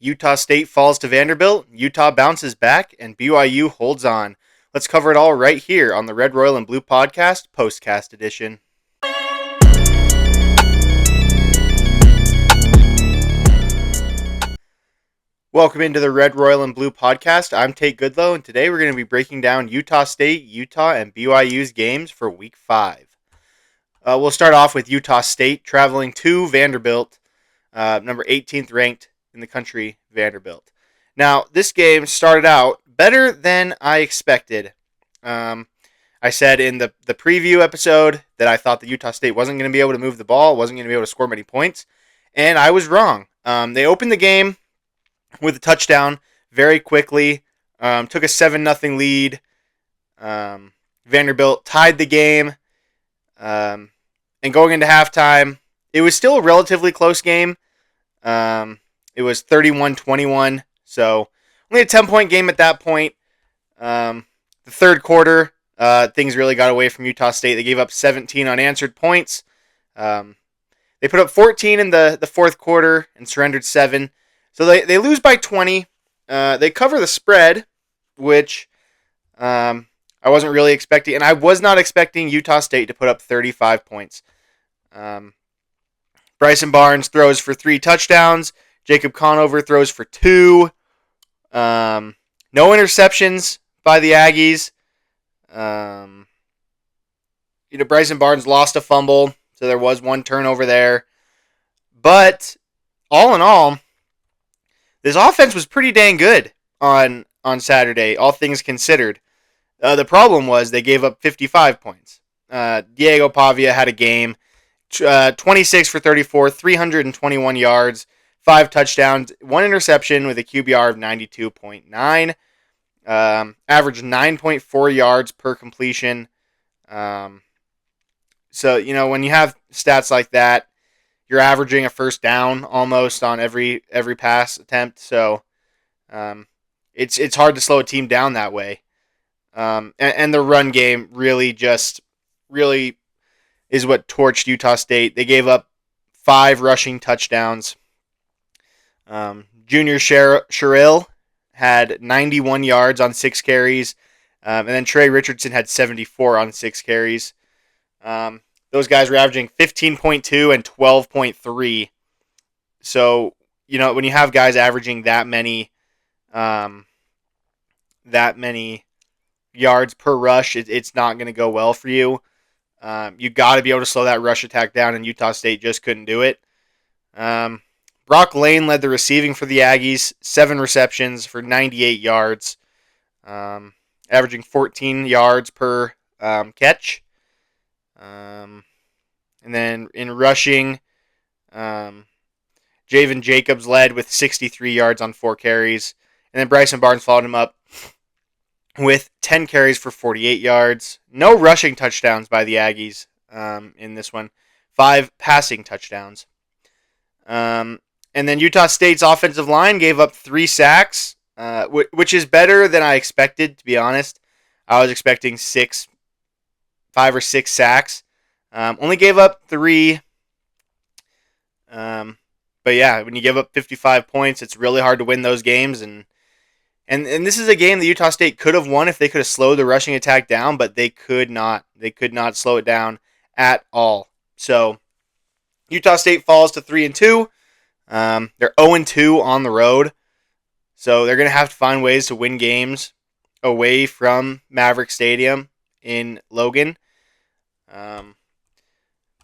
Utah State falls to Vanderbilt, Utah bounces back, and BYU holds on. Let's cover it all right here on the Red, Royal, and Blue Podcast, Postcast Edition. Welcome into the Red, Royal, and Blue Podcast. I'm Tate Goodlow, and today we're going to be breaking down Utah State, Utah, and BYU's games for Week 5. We'll start off with Utah State traveling to Vanderbilt, number 18th ranked in the country, Vanderbilt. Now, this game started out better than I expected. I said in the preview episode that I thought that Utah State wasn't going to be able to move the ball, wasn't going to be able to score many points, and I was wrong. They opened the game with a touchdown very quickly, took a 7-0 lead. Vanderbilt tied the game, and going into halftime, it was still a relatively close game. It was 31-21, so only a 10-point game at that point. The third quarter, things really got away from Utah State. They gave up 17 unanswered points. They put up 14 in the fourth quarter and surrendered 7. So they lose by 20. They cover the spread, which I wasn't really expecting. And I was not expecting Utah State to put up 35 points. Bryson Barnes throws for 3 touchdowns. Jacob Conover throws for 2. No interceptions by the Aggies. Bryson Barnes lost a fumble, so there was 1 turnover there. But all in all, this offense was pretty dang good on Saturday, all things considered. The problem was they gave up 55 points. Diego Pavia had a game, 26 for 34, 321 yards, 5 touchdowns, 1 interception with a QBR of 92.9. Averaged 9.4 yards per completion. So, when you have stats like that, you're averaging a first down almost on every pass attempt. So it's hard to slow a team down that way. And the run game really is what torched Utah State. They gave up 5 rushing touchdowns. Junior Sherrill had 91 yards on 6 carries. And then Trey Richardson had 74 on 6 carries. Those guys were averaging 15.2 and 12.3. So, when you have guys averaging that many yards per rush, it's not going to go well for you. You got to be able to slow that rush attack down, and Utah State just couldn't do it. Brock Lane led the receiving for the Aggies, 7 receptions for 98 yards, averaging 14 yards per catch. And then in rushing, Javen Jacobs led with 63 yards on 4 carries. And then Bryson Barnes followed him up with 10 carries for 48 yards. No rushing touchdowns by the Aggies in this one. 5 passing touchdowns. And then Utah State's offensive line gave up 3 sacks, which is better than I expected, to be honest. I was expecting 5 or 6 sacks. Only gave up 3. But yeah, when you give up 55 points, it's really hard to win those games. And this is a game that Utah State could have won if they could have slowed the rushing attack down, but they could not. They could not slow it down at all. So Utah State falls to 3-2. They're 0-2 on the road. So they're going to have to find ways to win games away from Maverick Stadium in Logan.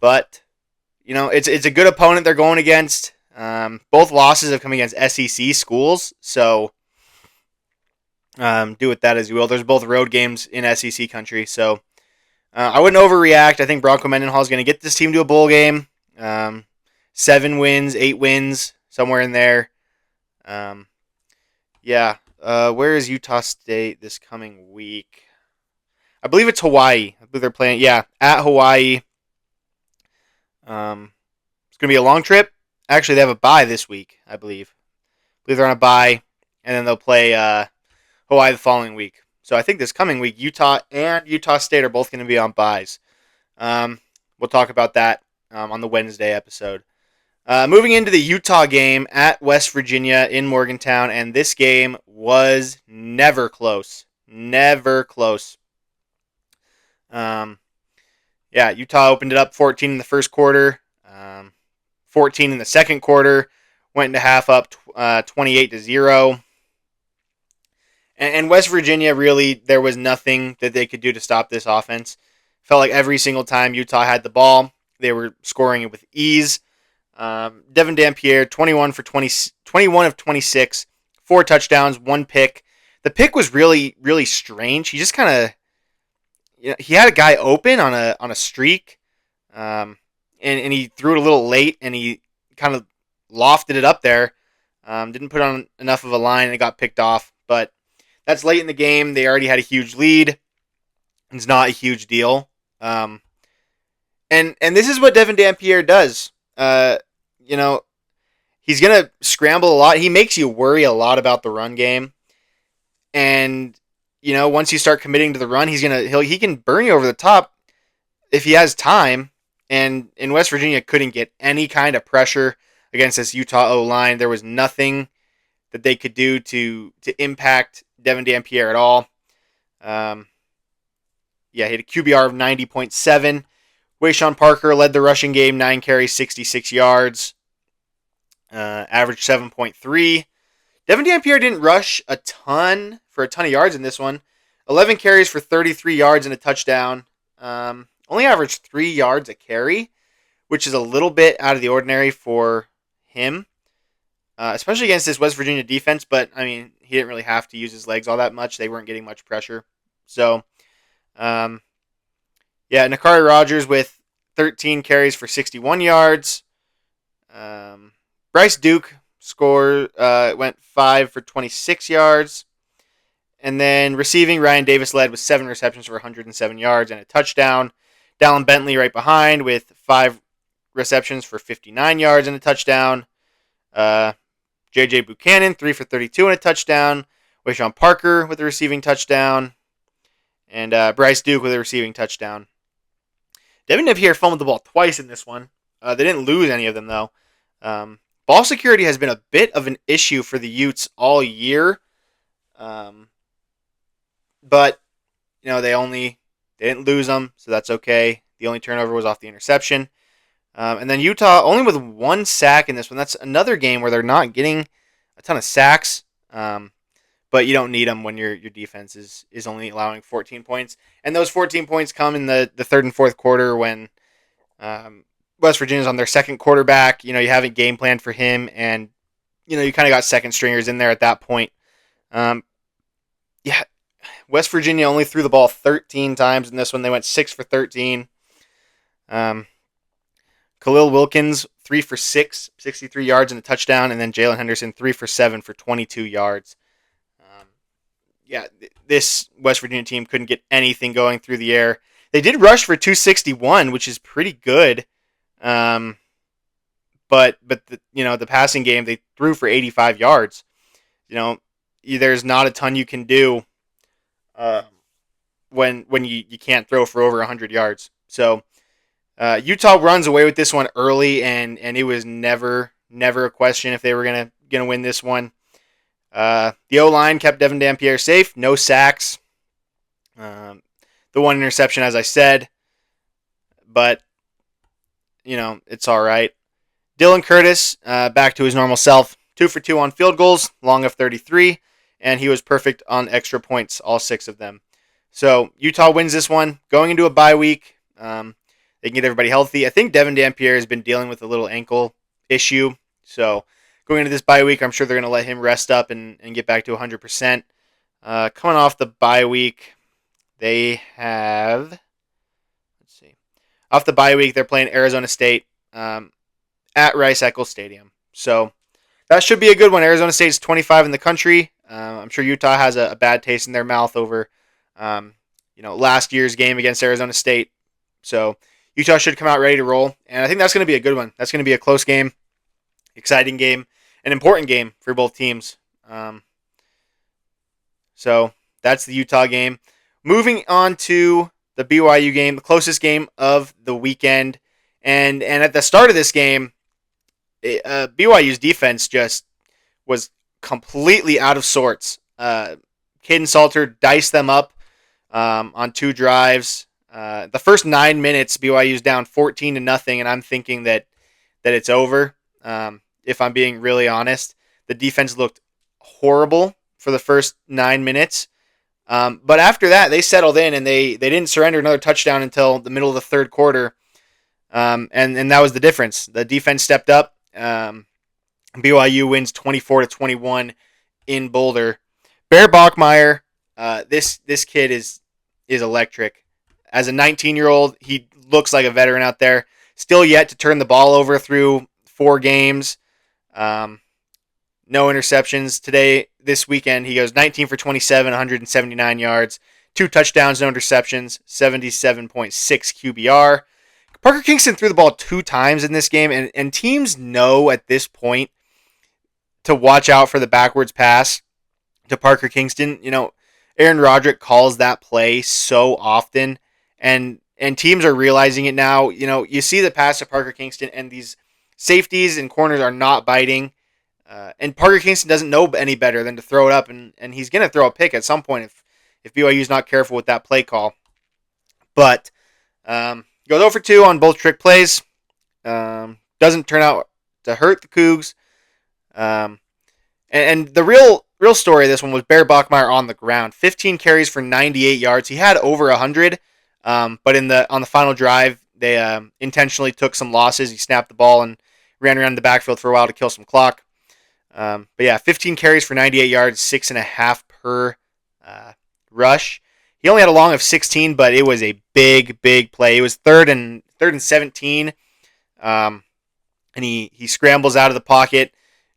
But it's a good opponent they're going against. Both losses have come against SEC schools, so do with that as you will. There's both road games in SEC country, so I wouldn't overreact. I think Bronco Mendenhall is going to get this team to a bowl game. 7 wins, 8 wins, somewhere in there. Where is Utah State this coming week? I believe it's Hawaii. I believe they're playing, at Hawaii. It's going to be a long trip. Actually, they have a bye this week, I believe. I believe they're on a bye, and then they'll play Hawaii the following week. So I think this coming week, Utah and Utah State are both going to be on byes. We'll talk about that on the Wednesday episode. Moving into the Utah game at West Virginia in Morgantown, and this game was never close. Never close. Um, yeah, Utah opened it up 14 in the first quarter, 14 in the second quarter, went into half up 28-0. And West Virginia, really, there was nothing that they could do to stop this offense. Felt like every single time Utah had the ball, they were scoring it with ease. Devin Dampier, 21 of 26, 4 touchdowns, 1 pick. The pick was really, really strange. He just kind of, he had a guy open on a streak, and he threw it a little late, and he kind of lofted it up there. Didn't put on enough of a line, and it got picked off. But that's late in the game. They already had a huge lead. It's not a huge deal. And this is what Devin Dampier does. He's gonna scramble a lot. He makes you worry a lot about the run game. And once you start committing to the run, he can burn you over the top if he has time. And West Virginia couldn't get any kind of pressure against this Utah O-line. There was nothing that they could do to impact Devin Dampier at all. He had a QBR of 90.7. Wayshawn Parker led the rushing game, 9 carries, 66 yards, average 7.3. Devin Dampier didn't rush a ton of yards in this one. 11 carries for 33 yards and a touchdown. Only averaged 3 yards a carry, which is a little bit out of the ordinary for him, especially against this West Virginia defense. But, I mean, he didn't really have to use his legs all that much. They weren't getting much pressure. So, Nakari Rogers with 13 carries for 61 yards. Bryce Duke went 5 for 26 yards. And then receiving, Ryan Davis led with 7 receptions for 107 yards and a touchdown. Dallin Bentley right behind with 5 receptions for 59 yards and a touchdown. J.J. Buchanan, 3 for 32 and a touchdown. Wayshawn Parker with a receiving touchdown. And Bryce Duke with a receiving touchdown. Devin Dampier fumbled the ball twice in this one. They didn't lose any of them, though. Ball security has been a bit of an issue for the Utes all year. But, they didn't lose them, so that's okay. The only turnover was off the interception. And then Utah only with 1 sack in this one. That's another game where they're not getting a ton of sacks. But you don't need them when your defense is only allowing 14 points. And those 14 points come in the third and fourth quarter when West Virginia's on their second quarterback. You haven't game planned for him, and you kind of got second stringers in there at that point. West Virginia only threw the ball 13 times in this one. They went 6 for 13. Khalil Wilkins, 3 for 6, 63 yards and a touchdown. And then Jalen Henderson, 3 for 7 for 22 yards. This West Virginia team couldn't get anything going through the air. They did rush for 261, which is pretty good. But the passing game, they threw for 85 yards. There's not a ton you can do when you can't throw for over 100 yards. So Utah runs away with this one early, and it was never a question if they were gonna win this one. The O-line kept Devin Dampier safe, no sacks. The 1 interception, as I said, but it's all right. Dylan Curtis back to his normal self, 2 for 2 on field goals, long of 33, and he was perfect on extra points, all 6 of them. So Utah wins this one, going into a bye week. They can get everybody healthy. I think Devin Dampier has been dealing with a little ankle issue, so going into this bye week, I'm sure they're going to let him rest up and get back to 100%. Coming off the bye week, they have... Off the bye week, they're playing Arizona State at Rice-Eccles Stadium. So that should be a good one. Arizona State's 25 in the country. I'm sure Utah has a bad taste in their mouth over last year's game against Arizona State. So Utah should come out ready to roll. And I think that's going to be a good one. That's going to be a close game, exciting game, an important game for both teams. So that's the Utah game. Moving on to the BYU game, the closest game of the weekend. And at the start of this game, BYU's defense just was completely out of sorts. Caden Salter diced them up on 2 drives. The first 9 minutes, BYU's down 14-0, and I'm thinking that it's over. If I'm being really honest, the defense looked horrible for the first 9 minutes. But after that, they settled in and they didn't surrender another touchdown until the middle of the third quarter. And that was the difference. The defense stepped up. BYU wins 24-21 in Boulder. Bear Bachmeier, this kid is electric. As a 19-year-old, he looks like a veteran out there. Still yet to turn the ball over through 4 games. No interceptions this weekend. He goes 19 for 27, 179 yards, 2 touchdowns, no interceptions, 77.6 QBR. Parker Kingston threw the ball 2 times in this game, and teams know at this point to watch out for the backwards pass to Parker Kingston. Aaron Roderick calls that play so often, and teams are realizing it now. You see the pass to Parker Kingston, and these safeties and corners are not biting. And Parker Kingston doesn't know any better than to throw it up, and he's going to throw a pick at some point if BYU's not careful with that play call. But goes 0 for 2 on both trick plays. Doesn't turn out to hurt the Cougs. And the real story of this one was Bear Bachmeier on the ground. 15 carries for 98 yards. He had over 100, but on the final drive, they intentionally took some losses. He snapped the ball and ran around the backfield for a while to kill some clock. But yeah, 15 carries for 98 yards, 6.5 per rush. He only had a long of 16, but it was a big play. It was third and 17, and he scrambles out of the pocket,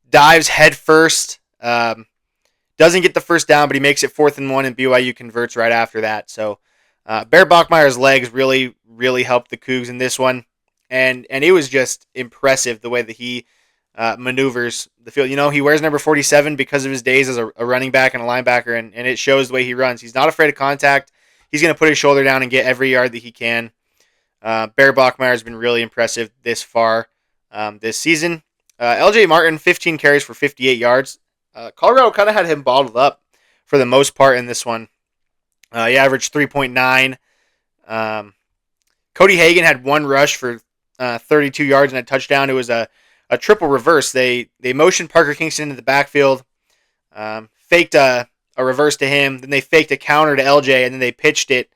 dives head first, doesn't get the first down, but he makes it 4th and 1, and BYU converts right after that. So Bear Bachmeier's legs really helped the Cougs in this one, and it was just impressive the way that he maneuvers the field. He wears number 47 because of his days as a running back and a linebacker, and it shows the way he runs. He's not afraid of contact. He's going to put his shoulder down and get every yard that he can. Bear Bachmeier has been really impressive this far this season. LJ Martin, 15 carries for 58 yards. Colorado kind of had him bottled up for the most part in this one. He averaged 3.9. Cody Hagan had 1 rush for 32 yards and a touchdown. It was a triple reverse. They motioned Parker Kingston into the backfield, faked a reverse to him, then they faked a counter to LJ, and then they pitched it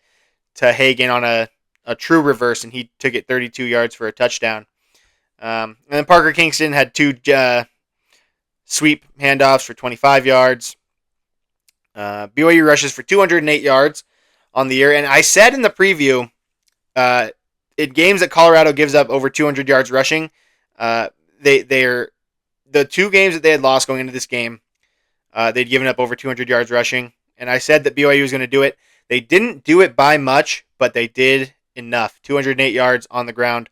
to Hagan on a true reverse, and he took it 32 yards for a touchdown. And then Parker Kingston had 2 sweep handoffs for 25 yards. BYU rushes for 208 yards on the year, and I said in the preview, in games that Colorado gives up over 200 yards rushing, they're the 2 games that they had lost going into this game. They'd given up over 200 yards rushing, and I said that BYU was going to do it. They didn't do it by much, but they did enough. 208 yards on the ground.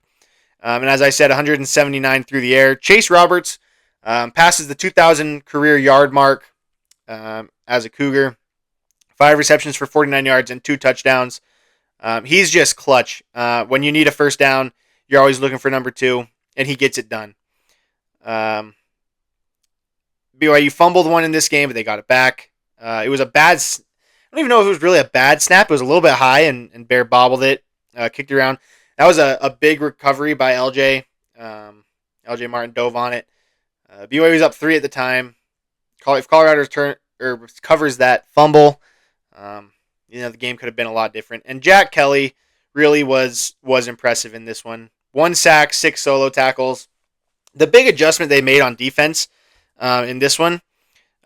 And as I said, 179 through the air. Chase Roberts passes the 2,000 career yard mark as a Cougar. 5 receptions for 49 yards and 2 touchdowns. He's just clutch. When you need a first down, you're always looking for number 2, and he gets it done. BYU fumbled one in this game, but they got it back. It was a bad... I don't even know if it was really a bad snap. It was a little bit high, and Bear bobbled it, kicked it around. That was a big recovery by LJ. LJ Martin dove on it. BYU was up 3 at the time. If Colorado covers that fumble, the game could have been a lot different. And Jack Kelly really was impressive in this one. 1 sack, 6 solo tackles. The big adjustment they made on defense in this one,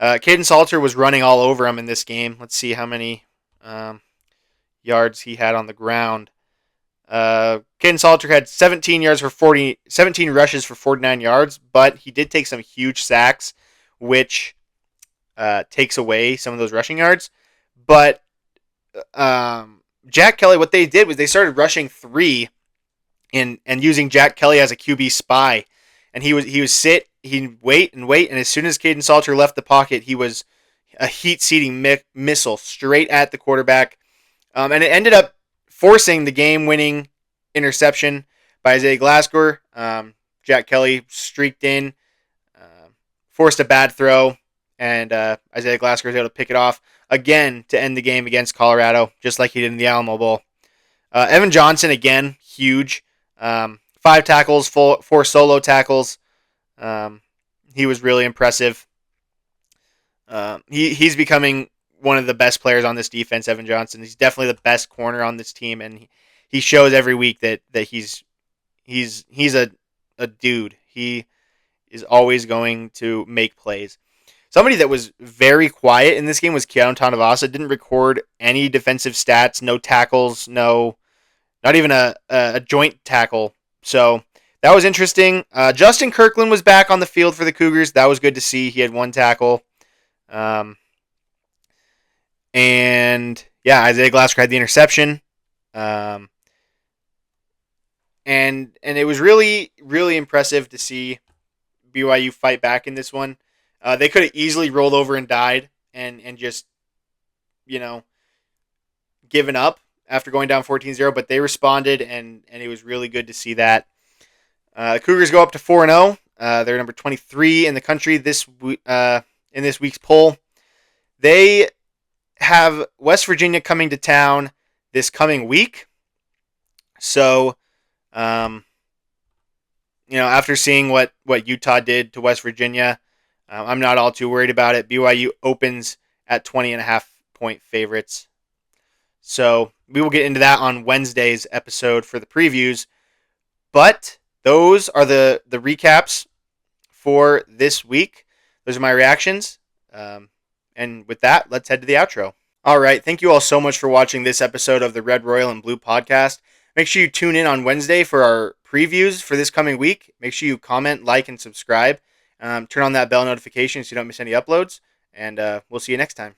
Caden Salter was running all over him in this game. Let's see how many yards he had on the ground. Caden Salter had 17 rushes for 49 yards, but he did take some huge sacks, which takes away some of those rushing yards. But Jack Kelly, what they did was they started rushing 3 and using Jack Kelly as a QB spy, and he'd wait, and as soon as Caden Salter left the pocket, he was a heat-seating missile straight at the quarterback, and it ended up forcing the game-winning interception by Isaiah Glasgow. Jack Kelly streaked in, forced a bad throw, and Isaiah Glasgow was able to pick it off again to end the game against Colorado, just like he did in the Alamo Bowl. Evan Johnson, again, huge. 5 tackles, 4 solo tackles. He was really impressive. He's becoming one of the best players on this defense, Evan Johnson. He's definitely the best corner on this team, and he shows every week that he's a dude. He is always going to make plays. Somebody that was very quiet in this game was Keanu Tanavasa. Didn't record any defensive stats, no tackles, not even a joint tackle. So that was interesting. Justin Kirkland was back on the field for the Cougars. That was good to see. He had 1 tackle. And yeah, Isaiah Glasgow had the interception. And it was really, really impressive to see BYU fight back in this one. They could have easily rolled over and died and just, given up after going down 14-0, but they responded, and it was really good to see that. The Cougars go up to 4-0. They're number 23 in the country in this week's poll. They have West Virginia coming to town this coming week. So, after seeing what Utah did to West Virginia, I'm not all too worried about it. BYU opens at 20.5-point favorites. So we will get into that on Wednesday's episode for the previews. But those are the recaps for this week. Those are my reactions. And with that, let's head to the outro. All right. Thank you all so much for watching this episode of the Red, Royal, and Blue podcast. Make sure you tune in on Wednesday for our previews for this coming week. Make sure you comment, like, and subscribe. Turn on that bell notification so you don't miss any uploads. And we'll see you next time.